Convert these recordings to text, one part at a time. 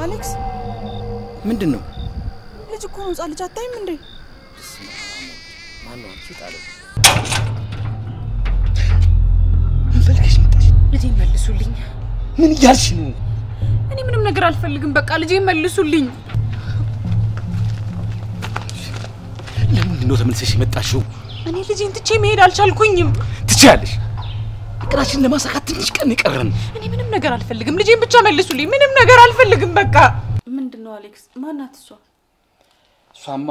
አሌክስ ምንድነው? ልጅ እኮ ነው ጻልጅ አታይም እንዴ? ማን ነው አንቺ ጣለው? እንፈልግሽ መጣሽ። ልጄን መልሱልኝ። ምን እያልሽ ነው? እኔ ምንም ነገር አልፈልግም። በቃ ልጄን መልሱልኝ። ለምን ነው ተመልሰሽ መጣሽው? እኔ ልጄን ትቼ መሄድ አልቻልኩኝም። ትቻለሽ። እቅራችን ለማሳካት ትንሽ ቀን ይቀርን። እኔ ምንም ነገር አልፈልግም። ልጄን ብቻ መልሱልኝ። ምንም ነገር አልፈልግም። በቃ ምንድነው አሌክስ? ማናት እሷ? እሷማ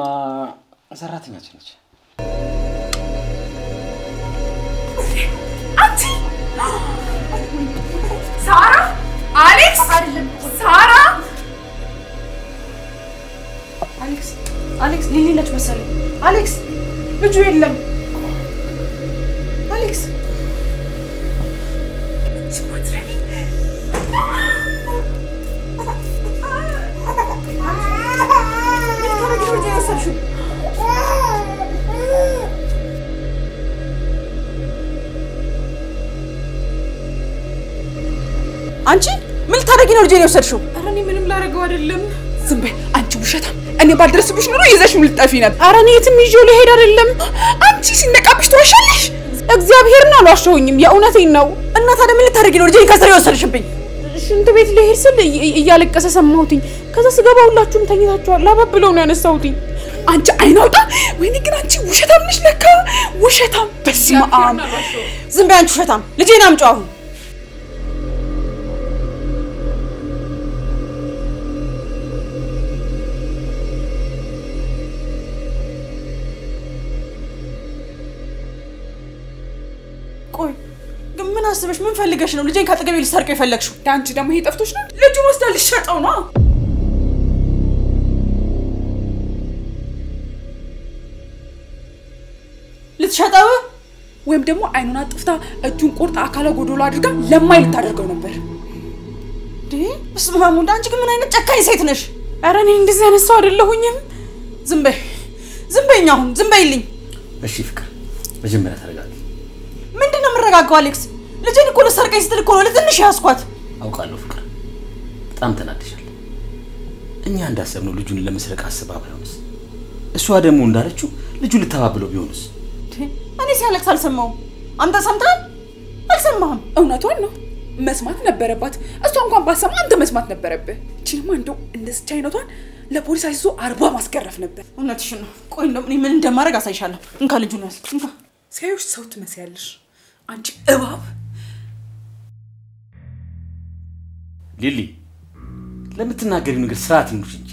ሰራተኛችን ነች። አንቺ ሳራ አሌክስ አይደለም ሳራ አሌክስ ሊሊ ነች መሰለኝ። አሌክስ ልጁ የለም። አሌክስ አንቺ ምን ታደርጊ ነው ልጄን የወሰድሽው? ኧረ እኔ ምንም ላደርገው አይደለም። ዝም በይ አንቺ ውሸታም። እኔ ባልደረስብሽ ኑሮ ይዘሽው ልትጠፊ ነበር። ኧረ እኔ የትም ይዤው ልሄድ አይደለም። አንቺ ሲነቃብሽ ትዋሻለሽ። እግዚአብሔርን አልዋሸሁኝም፣ የእውነቴን ነው። እና ታዲያ ምን ልታደርጊ ነው ልጄን ከስር የወሰድሽብኝ? ሽንት ቤት ልሄድ ስል እያለቀሰ ሰማሁትኝ። ከዛ ስገባ ሁላችሁም ተኝታችኋል። አባብለው ነው ያነሳሁትኝ። አንቺ አይናውጣ። ወይኔ ግን አንቺ ውሸታም ነሽ ለካ ውሸታም። በስመ አብ። ዝም በይ አንቺ ውሸታም። ልጄን አምጪው አሁን። ቆይ ግን ምን አስበሽ ምን ፈልገሽ ነው ልጄን ካጠገቤ ልትሰርቀው የፈለግሽው? አንቺ ደግሞ ይሄ ጠፍቶሽ ነው? ልጁን ወስዳ ልትሸጠው ነው? ልትሸጠው ወይም ደግሞ አይኑን አጥፍታ እጁን ቆርጣ አካለ ጎዶሎ አድርጋ ለማይ ልታደርገው ነበር። በስመ አብ ወልድ። አንቺ ግን ምን አይነት ጨካኝ ሴት ነሽ? ኧረ እኔ እንደዚህ ያነሳው አይደለሁኝም። ዝም በይኝ አሁን ዝም በይልኝ። እሺ ፍቅር መጀመሪያ ተረጋጊ። ምንድነው የምረጋጋው አሌክስ? ልጄን እኮ ልትሰርቀኝ ስትል እኮ ነው ለትንሽ ያስኳት። አውቃለሁ ፍቅር በጣም ተናደሻል። እኛ እንዳሰብነው ልጁን ለመስረቅ አስባ ባይሆንስ? እሷ ደግሞ እንዳለችው ልጁን ልታባብለው ቢሆንስ? እኔ ሲያለቅስ አልሰማሁም። አንተ ሰምተሃል? አልሰማህም? እውነቷን ነው። መስማት ነበረባት። እሷ እንኳን ባሰማ አንተ መስማት ነበረብህ። እቺንማ እንደው እንደዚህ አይነቷን ለፖሊስ አይዞ 40 ማስገረፍ ነበር። እውነትሽን ነው። ቆይ እንደው እኔ ምን እንደማደርግ አሳይሻለሁ። እንካ ልጁን ያዝ። እንካ። ሲያዩሽ ሰው ትመስያለሽ አንቺ እባብ። ሊሊ ለምትናገሪው ነገር ስርዓት ይኑርሽ እንጂ።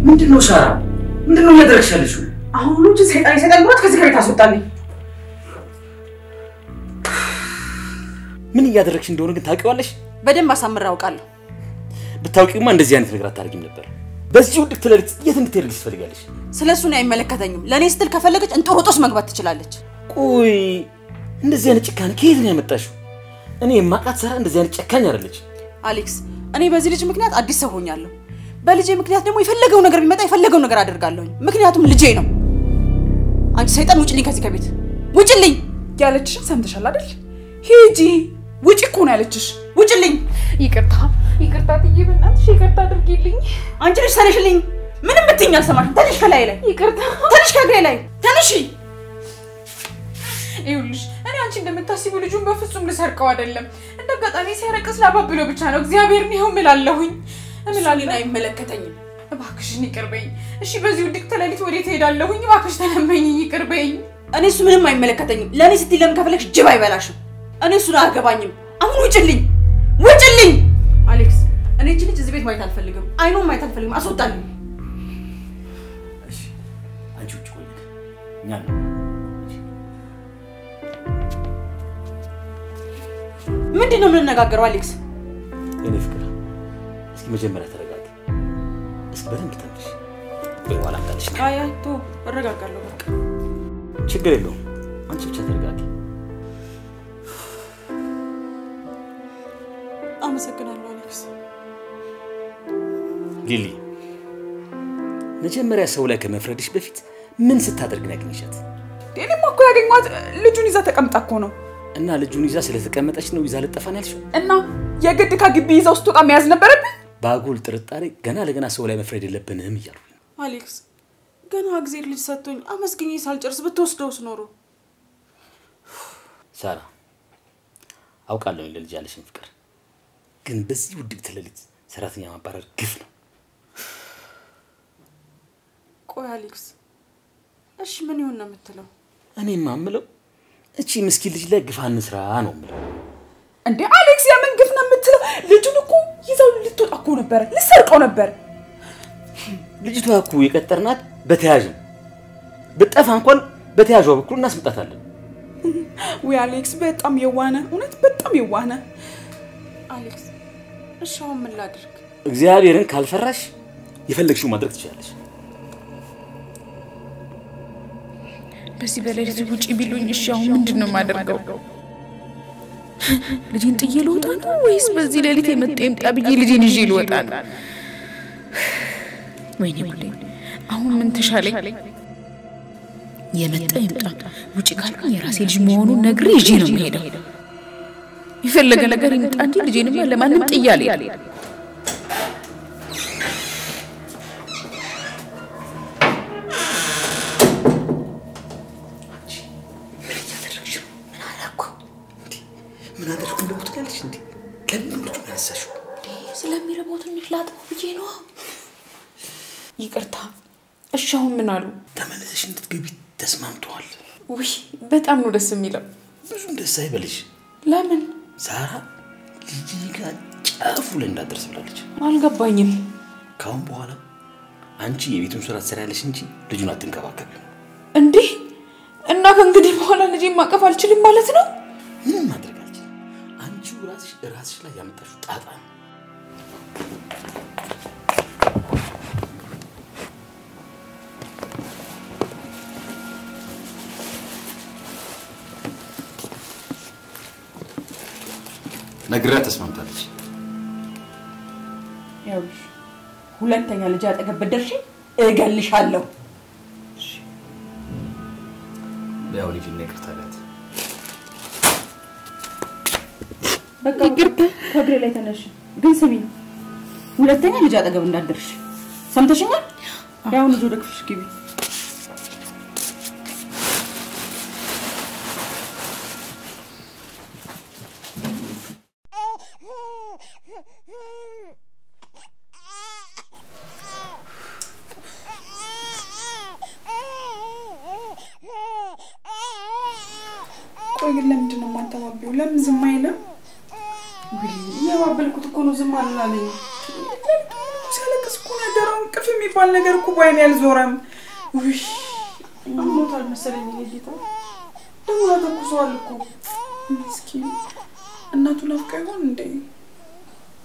ምንድነው ሳራ? ምንድነው እያደረግሻለሽ? አሁን ልጅ ሰይጣን ብሏት ከዚህ ከቤት አስወጣልኝ። ምን እያደረግሽ እንደሆነ ግን ታውቂዋለሽ? በደንብ አሳምሬ አውቃለሁ። ብታውቂውማ እንደዚህ አይነት ነገር አታደርጊም ነበር። በዚህ ውድቅ ትለልት የት እንድትሄድልሽ ትፈልጋለሽ? ስለሱ ነው አይመለከተኝም። ለኔ ስትል ከፈለገች እንጦሮጦስ መግባት ትችላለች። ቆይ እንደዚህ አይነት ጭካኔ ከየት ነው ያመጣሽው? እኔ የማውቃት ሳራ እንደዚህ አይነት ጨካኝ አይደለች። አሌክስ እኔ በዚህ ልጅ ምክንያት አዲስ ሰው ሆኛለሁ። በልጄ ምክንያት ደግሞ የፈለገው ነገር ቢመጣ የፈለገው ነገር አደርጋለሁ። ምክንያቱም ልጄ ነው። አንቺ ሰይጣን ውጪልኝ ከዚህ ከቤት ውጪልኝ። ያለችሽ ሰምተሻል አይደል? ሂጂ ውጪ እኮ ነው ያለችሽ። ውጪልኝ። ይቅርታ ትዬ በእናትሽ ይቅርታ አድርጊልኝ። አንቺ ልጅ ተነሽልኝ። ምንም ብትይኝ አልሰማሽም። ተነሽ ከላይ ላይ። ይቅርታ ተነሽ ከግሬ ላይ ተነሺ። ይኸውልሽ እኔ አንቺ እንደምታስቢው ልጁን በፍጹም ልሰርቀው አይደለም። እንደጋጣሚ ሲያረቅስ ላባብለው ብቻ ነው። እግዚአብሔርን ይኸው እምላለሁኝ። እምላልና አይመለከተኝም። እባክሽን ይቅርበኝ። እሺ በዚህ ውድቅ ተለሊት ወዴት ሄዳለሁኝ? እባክሽ ተለመኝ ይቅርበኝ። እኔ እሱ ምንም አይመለከተኝም። ለኔ ስትይ ለምን ከፈለግሽ ጅብ አይበላሽም። እኔ እሱን አያገባኝም። አሁን ውጪልኝ። ውጪልኝ። አሌክስ እኔ እቺ ልጅ እዚህ ቤት ማየት አልፈልግም። አይኑን ማየት አልፈልግም። አስወጣልኝ። እሺ አንቺ ውጪ ቆይ። እኛ ነው ምንድነው የምንነጋገረው አሌክስ? እኔ ፍቅር እስኪ መጀመሪያ ተረጋጊ። እስኪ በደንብ ተንፍሽ። ወይ ዋላ አንታልሽ። አይ ቶ እረጋጋለሁ በቃ። ችግር የለውም። አንቺ ብቻ ተረጋጊ። አመሰግናለሁ አሌክስ። ሊሊ መጀመሪያ ሰው ላይ ከመፍረድሽ በፊት ምን ስታደርግ ነው ያገኘሻት? እኔማ እኮ ያገኘኋት ልጁን ይዛ ተቀምጣ እኮ ነው። እና ልጁን ይዛ ስለተቀመጠች ነው ይዛ ልጠፋን ያልሽው? እና የግድ ከግቢ ይዛው ስትወጣ መያዝ ነበረብኝ? ባጉል ጥርጣሬ ገና ለገና ሰው ላይ መፍረድ የለብንም እያልኩ ነው። አሌክስ ገና እግዚአብሔር ልጅ ሰጥቶኝ አመስግኜ ሳልጨርስ ብትወስደውስ ኖሮ። ሳራ አውቃለሁ ለልጅ ያለሽን ፍቅር፣ ግን በዚህ ውድቅት ሌሊት ሰራተኛ ማባረር ግፍ ነው። ቆይ አሌክስ እሺ ምን ይሆን ነው የምትለው? እኔማ የምለው እቺ ምስኪን ልጅ ላይ ግፍ አንስራ ነው የምለው። እንዴ አሌክስ የምን ግፍ ነው የምትለው? ልጁን እኮ ይዛው ልትወጣ እኮ ነበር፣ ልሰርቀው ነበር። ልጅቷ እኮ የቀጠርናት በተያዥ በጠፋ እንኳን በተያዥ በኩል እናስመጣታለን። ወይ አሌክስ በጣም የዋነ እውነት በጣም የዋነ። አሌክስ እሺ አሁን ምን ላድርግ? እግዚአብሔርን ካልፈራሽ የፈለግሽው ማድረግ ትችላለሽ። በዚህ በሌሊት ውጪ ቢሉኝ እሺ አሁን ምንድነው ማደርገው? ልጅን ጥዬ ልወጣ ነው ወይስ በዚህ ሌሊት የመጣ ይምጣ ብዬ ልጅን ይዤ ልወጣ ነው? ወይኔ ጉዴ! አሁን ምን ተሻለኝ? የመጣ ይምጣ ውጪ ካልኩኝ የራሴ ልጅ መሆኑን ነግሬ ይዤ ነው የምሄደው። ይፈልገ ነገር ይምጣ እንጂ ልጄንማ ለማንም ጥያለ ምን አደረኩ እንደውት ካልሽ እንዴ ለምን ነው ያሳሽው? ስለሚረቦት እንላጥ ብዬ ነው። ይቅርታ እሺ አሁን ምን አሉ? ተመለሰሽ እንድትገቢ ተስማምቷል። ውይ በጣም ነው ደስ የሚለው። ብዙ ደስ አይበልሽ። ለምን? ሳራ ልጅ ጋር ጫፉ ላይ እንዳደርስ ብላለች። አልገባኝም። ካሁን በኋላ አንቺ የቤቱን ስራ ትሰሪያለሽ እንጂ ልጁን አትንከባከቢው። እንዴ እና ከእንግዲህ በኋላ ልጄን ማቀፍ አልችልም ማለት ነው? ምን ማድረግ አልችልም። አንቺ ራስሽ ላይ ያመጣሽው ጣጣ ነው። ነግራ ተስማምታለች። ያውሽ ሁለተኛ ልጅ አጠገብ በደርሽ እገልሻለሁ። እሺ ያው ልጅ ነቅርታላት በቃ ከግሬ ላይ ተነሽ። ግን ስሚ ሁለተኛ ልጅ አጠገብ እንዳደርሽ ሰምተሽኛል? ያው ልጅ ወደ ክፍልሽ ግቢ። ቆይ ግን ለምንድን ነው የማታባቢው? ለምን ዝም አይልም? ያባበልኩት እኮ ነው ዝም አላለኝ። ሲያለቅስ እኮ ያደረው እንቅልፍ የሚባል ነገር እኮ ባይኔ አልዞረም። ውይ ሞታል መሰለኝ ጌታ። ደግሞ ተኩሷል እኮ ምስኪን። እናቱ ናፍቃ ይሆን እንዴ?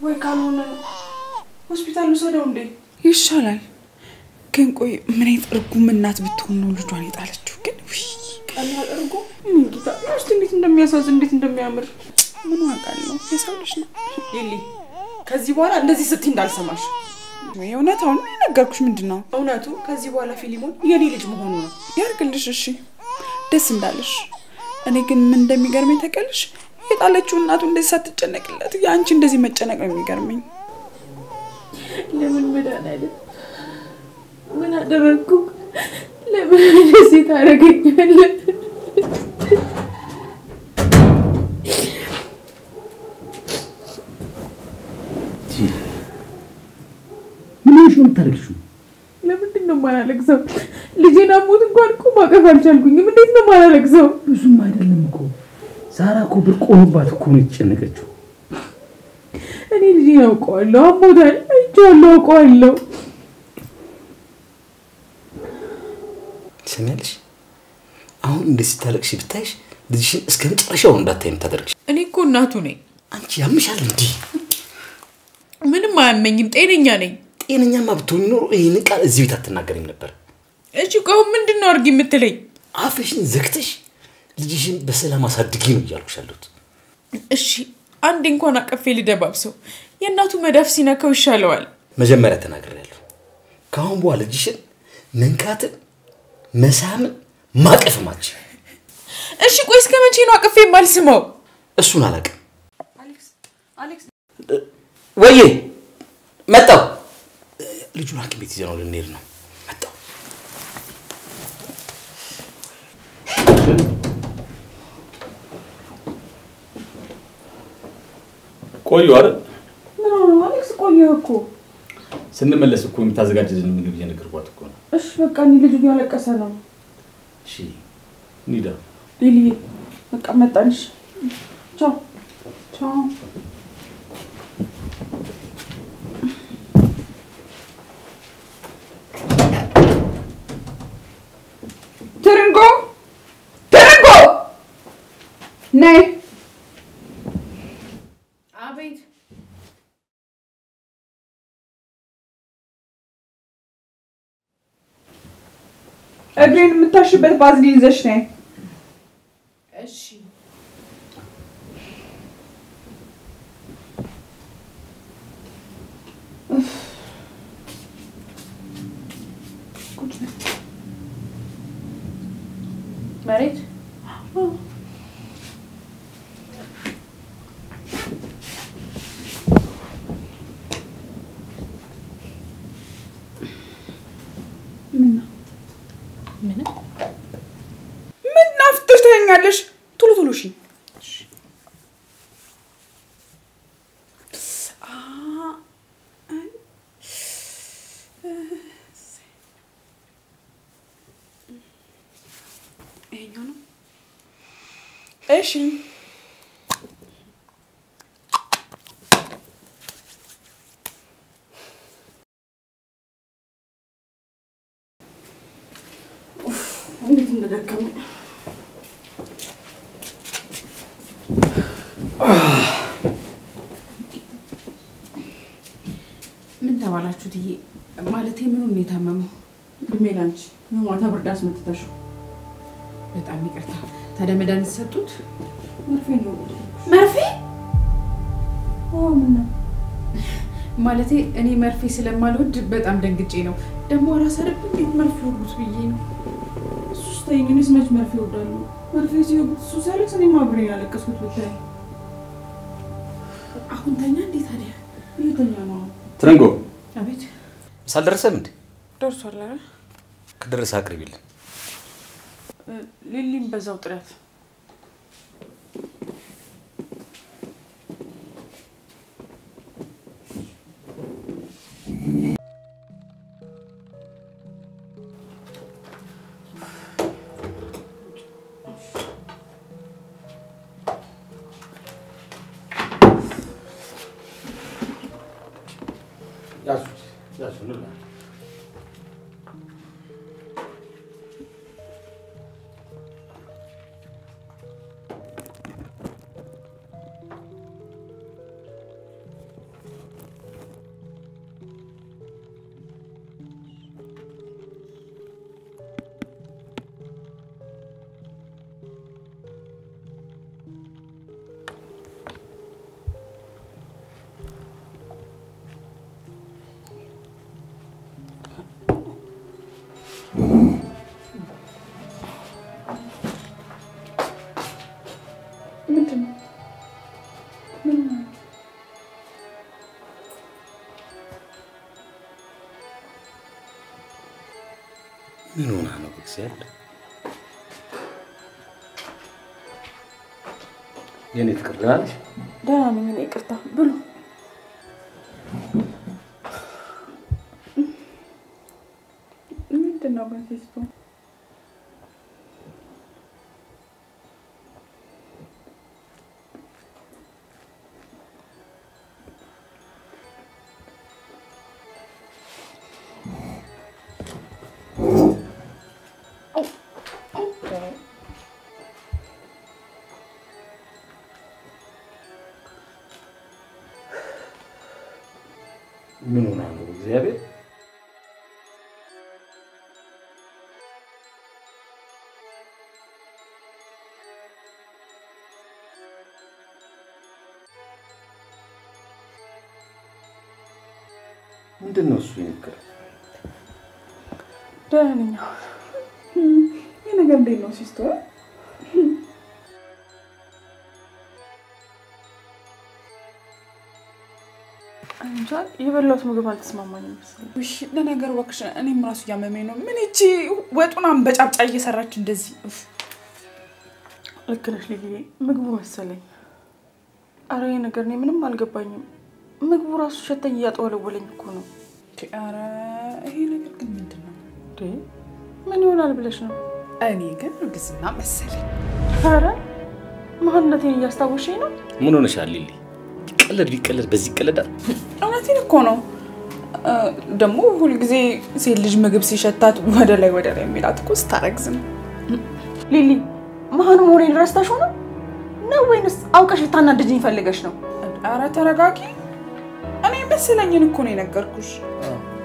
ወይ ካልሆነ ሆስፒታል ወሰደው እንዴ? ይሻላል። ግን ቆይ ምን አይነት እርጉም እናት ብትሆን ነው ልጇን የጣለችው? ግን ውይ ቀላል እርጉም ጌታ። እስቲ እንዴት እንደሚያሳዝን እንዴት እንደሚያምር ምን ዋጋለው? የሰው ልጅ ነው። ሊሊ ከዚህ በኋላ እንደዚህ ስትይ እንዳልሰማሽ። ወይ እውነታውን ነገርኩሽ። ምንድነው እውነቱ? ከዚህ በኋላ ፊሊሞን የኔ ልጅ መሆኑ ነው። ያርግልሽ። እሺ ደስ እንዳለሽ። እኔ ግን ምን እንደሚገርመኝ ተቀልሽ የጣለችው እናቱ እንደዚህ ሳትጨነቅለት ያንቺ እንደዚህ መጨነቅ ነው የሚገርመኝ። ለምን መዳን አይደል? ምን አደረኩ? ለምን እንደዚህ ታረጋኛለህ? ምን ታደርጊው? ለምንድን ነው ማላለቅሰው? ልጄን አሞት እንኳን እኮ ማቀፍ አልቻልኩኝም። እንዴት ነው ማላለቅሰው? ብዙም አይደለም እኮ ዛራ እኮ ብርቅ ሆኖባት እኮ ነው የተጨነቀችው። እኔ ልጄን አውቀዋለሁ። አሞታል፣ አይቼዋለሁ፣ አውቀዋለሁ። ሰሚያለሽ? አሁን እንደዚህ ታለቅሽ ብታይሽ ልጅሽን እስከ መጨረሻው እንዳታይም ታደርግሽ። እኔ እኮ እናቱ ነኝ። አንቺ ያምሻል እንዴ? ምንም አያመኝም፣ ጤነኛ ነኝ። ጤነኛማ ብትሆኚ ኖሮ ይሄን ቃል እዚህ ቤት አትናገሪም ነበር። እሺ ቆይ ምንድነው አርጊ የምትለኝ? አፍሽን ዘግተሽ ልጅሽን በሰላም አሳድጊ ነው እያልኩሻለሁት። እሺ አንድ እንኳን አቀፌ ልደባብሰው። የእናቱ መዳፍ ሲነካው ይሻለዋል። መጀመሪያ ተናግሬያለሁ። ካሁን በኋላ ልጅሽን መንካት መሳም ማቀፍማች እሺ ቆይ እስከ መቼ ነው አቅፌ የማልስመው እሱን አላውቅም አሌክስ ወይዬ መጣው ልጁን ሐኪም ቤት ይዘነው ልንሄድ ነው መጣው ቆዩ አይደል ነው አሌክስ ቆየሁ እኮ ስንመለስ እኮ የምታዘጋጅልን ምግብ እየነገርኳት እኮ ነው እሺ በቃ እኔ ልጁ ያለቀሰ ነው እሺ ኒዳ ሊሊ በቃ መጣንሽ ቻው ቻው ትርንጎ ነይ አቤት እግሬን የምታሽበት ባዝሊን ይዘሽ ነይ እሺ መሬት ምን ናፍጥሽ ተኛለሽ ቶሎ ቶሎ እሺ እሺ እንዴት እንደደከመኝ ምን ተባላችሁትዬ ማለቴ ምን ነው የታመመው ሜላንች ማታ ብርድ አስመትተሽው በጣም ይቅርታ ታዲያ መድኃኒት ሰጡት መርፌ ነው መርፌ ምን ነው ማለቴ እኔ መርፌ ስለማልወድ በጣም ደንግጬ ነው ደግሞ ራስ አይደል እንዴት መርፌ ወጉት ብዬ ነው እሱስ ተይኝንስ መች መርፌ ወዳሉ መርፌ ሲወጉት እሱ ሲያለቅስ እኔም አብሬ ያለቀስኩት ብታይ አሁን ተኛ እንዴት ታዲያ ይተኛ ነው ትረንጎ አቤት ሳልደረሰም እንዴ ደርሷል አይደል ከደረሰ አቅርቢልን ሊሊም በዛው ጥረት ያሱ ነው ምን ሆና ነው እግዚአብሔር የኔ ትቀራል ደህና ነኝ እኔ ይቅርታ ብሉ ምንድን ነው በቴስቱ ምን ሆና ነው እግዚአብሔር ምንድነው እሱ ይነገር ደህና ነኝ። ይሄ ነገር እንዴት ነው ሲስተር? አንቺ የበላሁት ምግብ አልተስማማኝም መሰለኝ። እሺ ለነገር ወክሽ እኔም ራሱ ያመመኝ ነው። ምን እቺ ወጡናም በጫጫ እየሰራች እንደዚህ ልክ ነሽ ልጅዬ። ምግቡ መሰለኝ። አረ ይሄ ነገር እኔ ምንም አልገባኝም። ምግቡ ራሱ ሸተኝ እያጠወለወለኝ እኮ ነው። አረ ይሄ ነገር ግን ምንድን ነው? ምን ይሆናል ብለሽ ነው? እኔ ግን እርግዝና መሰለኝ። አረ ማንነቴን እያስታወሽኝ ነው። ምን ሆነሻል ሊሊ? ቢቀለድ በዚህ ይቀለዳል? እውነቴን እኮ ነው። ደግሞ ሁሉ ጊዜ ሴት ልጅ ምግብ ሲሸታት ወደ ላይ የሚላት እኮ ስታረግዝ ነው። ሊሊ ማን ሞሬን ረስተሽው ነው ወይንስ አውቀሽ ልታናድጂኝ ፈልገሽ ነው? አረ ተረጋጊ። እኔ መሰለኝን እኮ ነው የነገርኩሽ።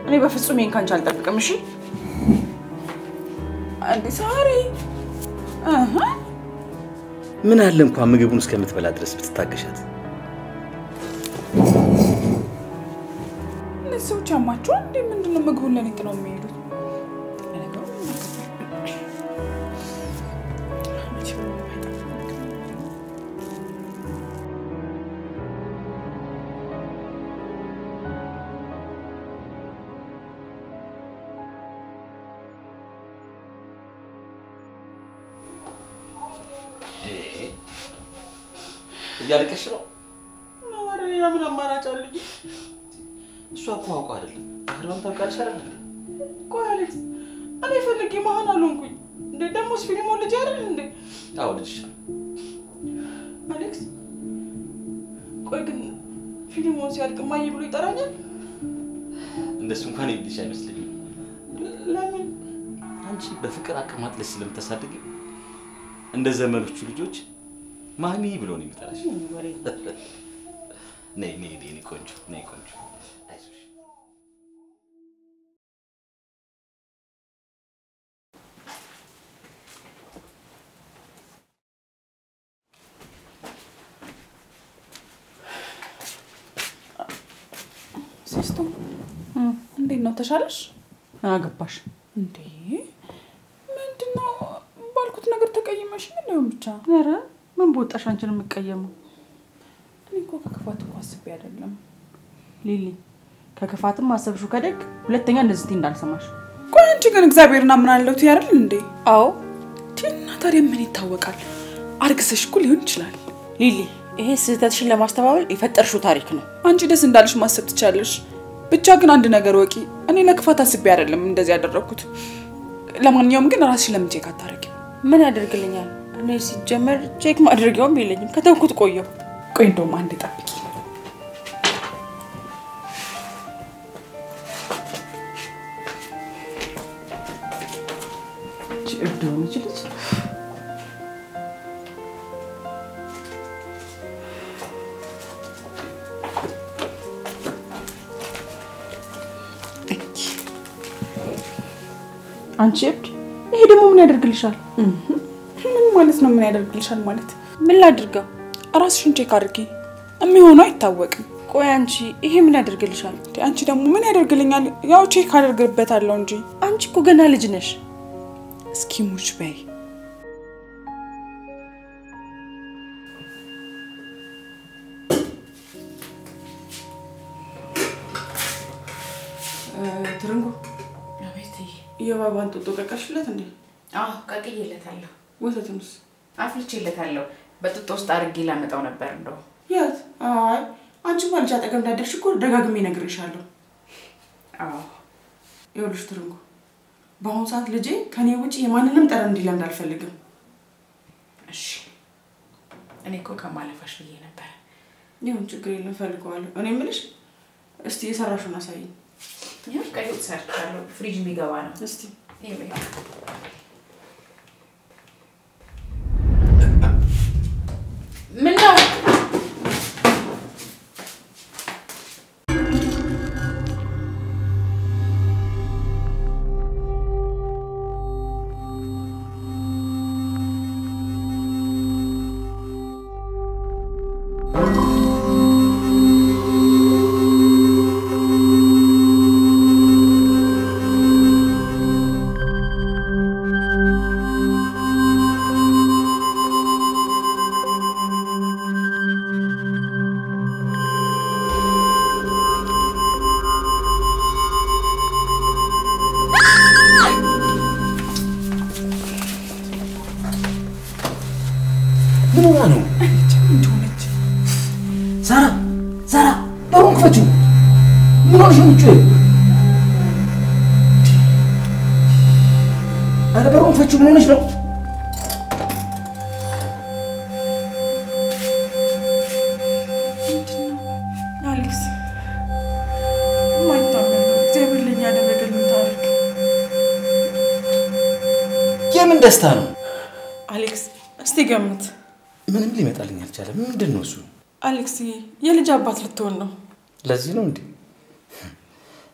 እኔ በፍጹም ይሄን ካንቺ አልጠብቅም። እሺ አንዴ ሳሪ ምን አለ እንኳን ምግቡን እስከምትበላ ድረስ ብትታገሻት። እነሱ ቻማቹ እንዴ ምንድነው ምግቡን ለኔ ጥለው የሚሄዱት? ያልከሽ ነው? ማረ ያምን አማራጭ አለኝ። እሷ እኮ አውቃ አይደለም አሁን ታውቃለሽ አይደል? ቆይ አሌክስ እኔ ፈልጌ ማን አልሆንኩኝ እንዴ? ደሞስ ፊልሞን ልጅ አይደል እንዴ? አዎ ልጅ አሌክስ። ቆይ ግን ፊልሞን ሲያልቅ ማይ ብሎ ይጠራኛል? እንደሱ እንኳን ይልሽ አይመስልኝም። ለምን? አንቺ በፍቅር አቀማጥለሽ ስለምታሳድጊ እንደ ዘመኖቹ ልጆች ማሚ ብሎ ነው የሚጠራሽ። ነይ ቆንጆ አይዞሽ። ሲስቱ እንዴት ነው ተሻለሽ? አገባሽ እንዴ? ምንድነው ባልኩት ነገር ተቀይመሽ ነው ብቻ? ኧረ ምን ቦጣሽ አንቺን የምቀየመው? እኔ እኮ ከክፋት እኮ አስቤ አይደለም ሊሊ። ከክፋትም አሰብሽው ከደግ ሁለተኛ እንደዚህ እንዳልሰማሽ። ቆይ አንቺ ግን እግዚአብሔርና ምን አለው ትያርል እንዴ? አዎ ቲና ታዲያ ምን ይታወቃል? አርግዘሽ እኮ ሊሆን ይችላል። ሊሊ ይሄ ስህተትሽን ለማስተባበል የፈጠርሽው ታሪክ ነው። አንቺ ደስ እንዳልሽ ማሰብ ትቻለሽ። ብቻ ግን አንድ ነገር ወቂ፣ እኔ ለክፋት አስቤ አይደለም እንደዚህ ያደረኩት። ለማንኛውም ግን ራስሽ ለምን ቼክ አታረጊም? ምን ያደርግልኛል? እኔ ሲጀመር ቼክ ማድረጊያውም የለኝም። ከተውኩት ቆየው። ቆይ እንደውም አንዴ ጠብቂ። እብዱን ይችላል። አንቺ እብድ፣ ይሄ ደግሞ ምን ያደርግልሻል? ምን ማለት ነው? ምን ያደርግልሻል ማለት? ምን ላድርገው? ራስሽን ቼክ አድርጊ። የሚሆነው አይታወቅም። ቆይ አንቺ ይሄ ምን ያደርግልሻል? አንቺ ደግሞ ምን ያደርግልኛል? ያው ቼክ አድርግበታለሁ እንጂ። አንቺ እኮ ገና ልጅ ነሽ። እስኪ ሙች በይ። ትርንጎ አቤት። የባባን ጡጦ ቀቀልሽለት እንዴ? አዎ ቀቅዬለታለሁ። ወተቱንስ? አፍልቼለታለሁ። በጥጦ ውስጥ አድርጌ ላመጣው ነበር እንደው። የት? አይ አንቺ ባልጃ አጠገብ እንዳደርሽ እኮ ደጋግሜ ነግሬሻለሁ። አዎ ይኸውልሽ ትርንጎ፣ በአሁኑ ሰዓት ልጄ ከኔ ውጪ የማንንም ጠረን እንዲለምድ አልፈልግም። እሺ እኔ እኮ ከማለፋሽ ብዬ ነበር። ይሁን ችግር የለም ፈልገዋለሁ። እኔ የምልሽ እስቲ የሰራሽውን አሳይኝ። ይሄ ቀይ ወጥ ሰርቻለሁ። ፍሪጅ የሚገባ ነው። እስቲ ይሄ ምን ነው? ኧረ በሩን ፈችው ምን ሆነሽ ነው? አሌክስ ማይታመን ነው። እግዚአብሔር ለኛ ያደረገልን ታሪክ የምን ደስታ ነው? አሌክስ እስቲ ገምት። ምንም ሊመጣልኝ አልቻለም። ምንድነው እሱ? አሌክስ የልጅ አባት ልትሆን ነው። ለዚህ ነው እንዴ?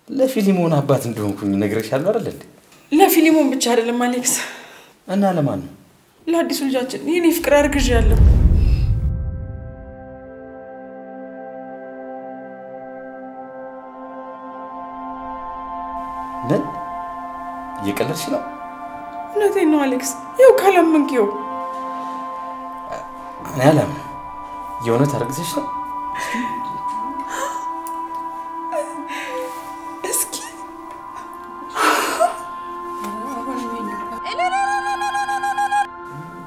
ለፊሊሞን አባት እንደሆንኩኝ ነግሬሻለሁ አይደል እንዴ? ለፊሊሞን ብቻ አይደለም አሌክስ። እና ለማን ነው? ለአዲሱ ልጃችን የኔ ፍቅር አርግዣለሁ። ምን? እየቀለድሽ ነው? እውነቴን ነው አሌክስ። ይኸው ካላመንኪው እኔ አላምንም። የእውነት አርግዘሽ ነው? እስኪ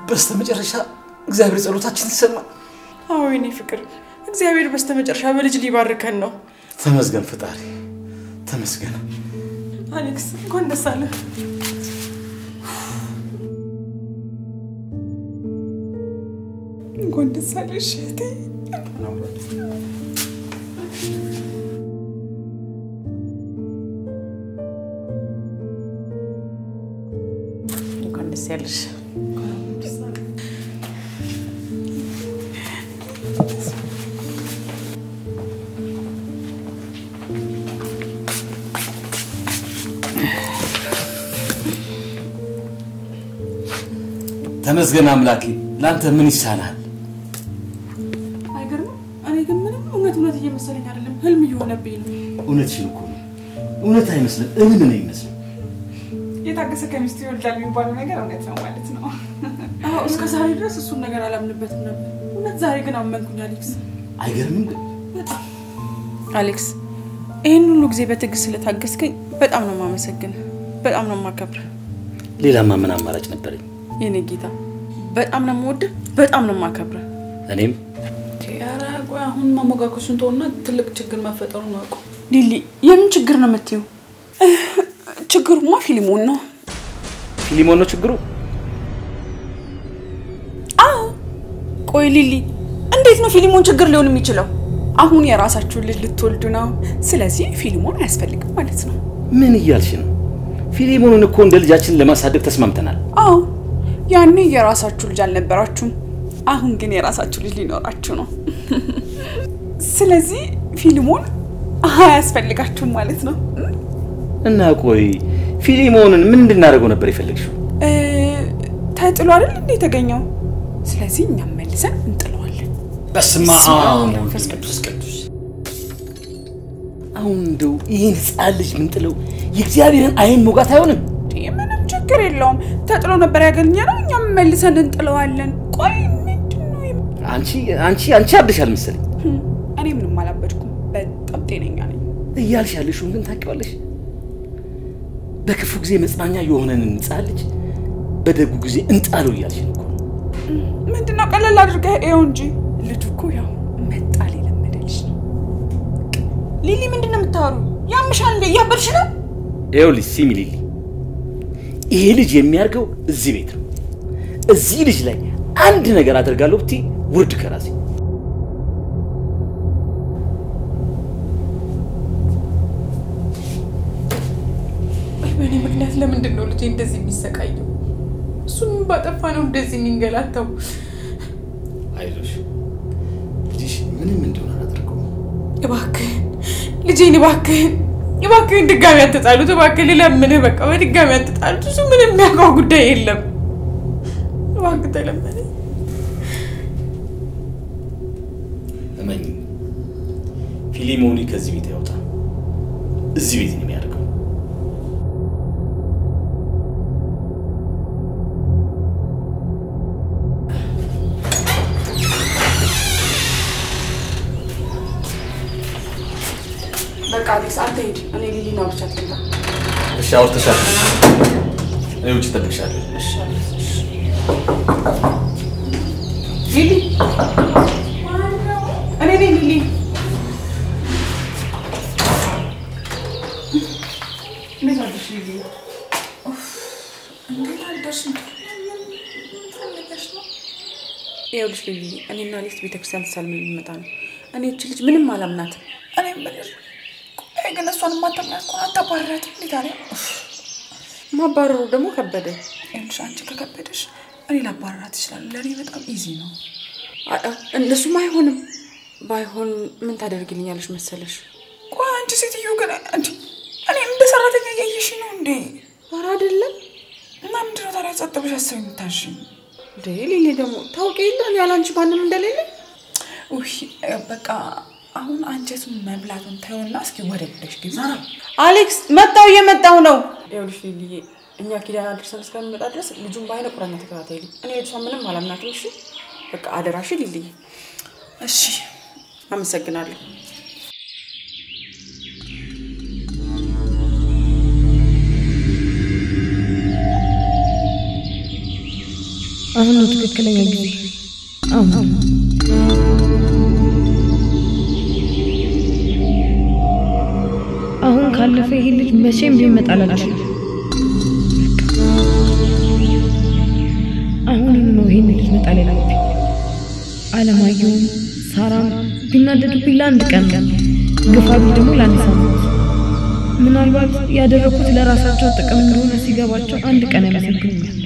በስተመጨረሻ እግዚአብሔር ጸሎታችንን ሰማ። አዎ የኔ ፍቅር እግዚአብሔር በስተመጨረሻ በልጅ ሊባርከን ነው። ተመስገን ፈጣሪ ተመስገን። አሌክስ እንኳን ደስ አለህ። እንኳን ደስ አለሽ እህቴ። እንኳን ደስ ያለሽ። ተመስገን አምላኬ። ላንተ ምን ይሳናል? አይገርም? እኔ ግን ምንም እውነት እየመሰለኝ አይደለም፣ ህልም እየሆነብኝ ነው። እውነትሽን እኮ ነው። እውነት አይመስልም። እምን ነው ይመስል? የታገሰ ከሚስቱ ይወልዳል የሚባለው ነገር እውነት ነው ማለት ነው። አዎ እስከ ዛሬ ድረስ እሱን ነገር አላምንበትም ነበር። እውነት ዛሬ ግን አመንኩኝ አሌክስ። አይገርምም ግን? በጣም አሌክስ፣ ይሄን ሁሉ ጊዜ በትዕግስት ስለታገስከኝ በጣም ነው የማመሰግነው። በጣም ነው የማከብረው። ሌላማ ምን አማራጭ ነበረኝ? የኔ ጌታ በጣም ነው የምወድህ፣ በጣም ነው የማከብረው። እኔም ኧረ ቆይ አሁን ማሞጋገሱን ተውና ትልቅ ችግር መፈጠሩን ነው። ሊሊ የምን ችግር ነው የምትይው? ችግሩማ ፊሊሞን ነው። ፊሊሞን ነው ችግሩ? አዎ። ቆይ ሊሊ እንዴት ነው ፊሊሞን ችግር ሊሆን የሚችለው? አሁን የራሳችሁን ልጅ ልትወልዱ ነው። ስለዚህ ፊሊሞን አያስፈልግም ማለት ነው። ምን እያልሽ ነው? ፊሊሞንን እኮ እንደ ልጃችን ለማሳደግ ተስማምተናል። አዎ ያኔ የራሳችሁ ልጅ አልነበራችሁም። አሁን ግን የራሳችሁ ልጅ ሊኖራችሁ ነው። ስለዚህ ፊሊሞን አያስፈልጋችሁም ማለት ነው። እና ቆይ ፊሊሞንን ምን እንድናደርገው ነበር የፈለግሽው? ተጥሎ አይደል እንዴ የተገኘው? ስለዚህ እኛም መልሰን እንጥለዋለን። በስመ አብ ወመንፈስ ቅዱስ። አሁን እንደው ይህን ሕፃን ልጅ ምንጥለው የእግዚአብሔርን አይን ሞጋት አይሆንም? ምንም ችግር የለውም። ተጥሎ ነበር ያገኘነው፣ እኛም መልሰን እንጥለዋለን። ቆይ ምንድነው? አንቺ አብደሻል መሰለኝ። እኔ ምንም አላበድኩም፣ በጣም ጤነኛ ነኝ። እያልሽ ያለሽውን ግን ታውቂዋለሽ? በክፉ ጊዜ መጽናኛ የሆነንን ሕፃን ልጅ በደጉ ጊዜ እንጣለው እያልሽ ነው እኮ። ምንድነው? ቀለል አድርገህ ይኸው እንጂ ልጁ እኮ ያው መጣል የለመደ ልጅ ነው። ሊሊ ምንድነው የምታወሩ? ያምሻል እንዴ? እያበድሽ ነው? ይኸውልሽ ሲሚ ሊሊ፣ ይሄ ልጅ የሚያርገው እዚህ ቤት ነው። እዚህ ልጅ ላይ አንድ ነገር አደርጋለሁ ብትይ ውርድ ከራሴ። በእኔ ምክንያት ለምንድን ነው ልጄ እንደዚህ የሚሰቃየው? እሱም ባጠፋ ነው እንደዚህ የሚንገላታው። አይዞሽ ልጅሽ ምንም እንደሆነ አላደርገውም። እባክህን ልጄን እባክህን ድጋሚ አትጣሉት። እባክህን ልለምንህ፣ በቃ በድጋሚ አትጣሉት። እሱ ምንም የሚያውቀው ጉዳይ የለም። እባክህ ተለመነኝ። እመኝ ፊሊሞኒ ከዚህ ቤት ያውጣ። እዚህ ቤት ነው የሚያደርገው። በቃ አሌክስ አንተ ሂድ፣ እኔ ሊሊና ብቻ ትምጣ። እሺ አውርተሻል። እኔ ውጭ እጠብቅሻለሁ። እሺ አሌክስ። ሊሊ እኔ ነኝ ሊሊ። እንዴት አለሽ ሊሊ? እንዴት አደርሽ? ፈልገሽ ነው? ይኸውልሽ ልጅ እኔና ሊስት ቤተክርስቲያን ተሳልመን ልንመጣ ነው። እኔ እቺ ልጅ ምንም አላምናትም። እኔ ምንድን ቆይ ግን እሷን ማታምናት እኮ አታባርራት እንዴ ታዲያ? ማባረሩ ደግሞ ከበደ። ይኸውልሽ አንቺ ከከበደሽ እኔ ላባርራት ይችላል። ለኔ በጣም ኢዚ ነው። እንደሱም አይሆንም። ባይሆን ምን ታደርግልኛለሽ መሰለሽ? ቆይ አንቺ ሴትዮ ግን አንቺ እኔ እንደ ሰራተኛ ያየሽ ነው እንዴ? ኧረ አይደለም። እና ምንድን ነው ታዲያ ጸጥ ብለሽ አሰብ የምታሽኝ? ሌሊ ደግሞ ታውቂ የለ እኔ ያላንቺ ማንም እንደሌለ። ውይ በቃ አሁን አንቺቱን መብላቱን ተይውና እስኪ ወደ ብለሽ ግዛ። አሌክስ እየመጣው ነው። ይኸውልሽ ሊሊ እኛ ኪዳን አድርሰን እስከምንመጣ ድረስ ልጁን ባይነ ቁራኛ ተከታተይልኝ። እኔ ልጅቷ ምንም አላምናትም። እሺ በቃ አደራሽ ሊሊ። እሺ አመሰግናለሁ። አሁን ነው ትክክለኛ ጊዜ። አሁን ካለፈ ይሄ ልጅ መቼም ቢመጣላልሽ አሁን ነው ይሄን ልጅ መጣል ያለብኝ። አለማየሁም ሳራም ቢናደዱብኝ ለአንድ ቀን ግፋቢ ደግሞ ለአንድ ሳምንት ምናልባት ያደረኩት ለራሳቸው ጥቅም እንደሆነ ሲገባቸው አንድ ቀን ያመሰግኑኛል።